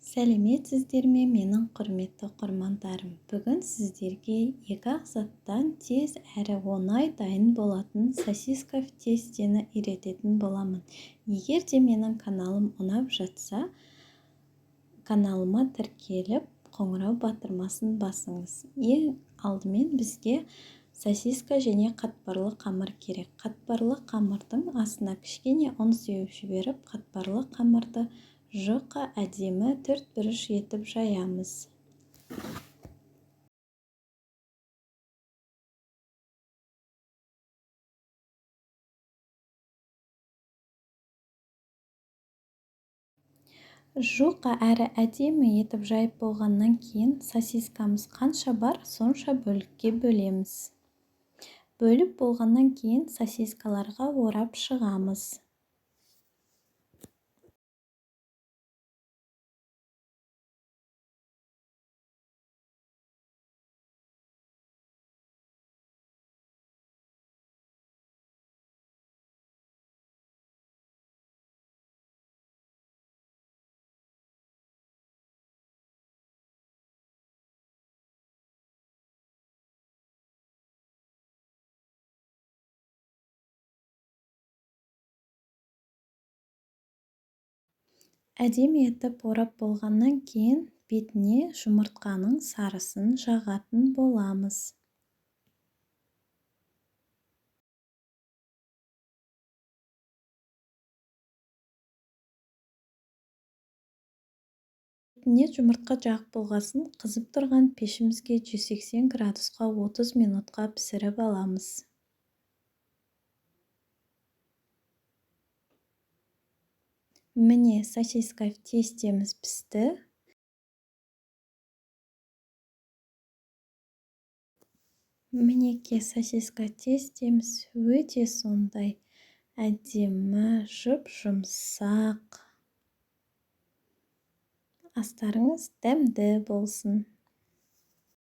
Сәлеметсіздер ме, менің құрметті оқырмандарым. Бүгін сіздерге екі-ақ заттан тез әрі оңай дайын болатын сосиска в тестені үйрететін боламын. Егер де менің каналым ұнап жатса, каналыма тіркеліп, қоңырау батырмасын басыңыз. Ең алдымен бізге сосиска және қатпарлы қамыр керек. Қатпарлы қамырдың астына кішкене ұн сеуіп жіберіп, қатпарлы қамырды жұқа әдемі төрт бұрыш етіп жаямыз. Жұқа әрі әдемі етіп жайып болғаннан кейін сосискамыз қанша бар, сонша бөлікке бөлеміз. Бөліп болғаннан кейін сосискаларға орап шығамыз. Әдемі етіп орап болғаннан кейін бетіне жұмыртқаның сарысын жағатын боламыз. Бетіне жұмыртқа жағып болғасын қызып тұрған пешімізге 180 градусқа 30 минутқа пісіріп аламыз. Міне сосиска в тестеміз пісті. Мінеке сосиска тестеміз өте сондай әдемі, жұп-жұмсақ. Астарыңыз дәмді болсын.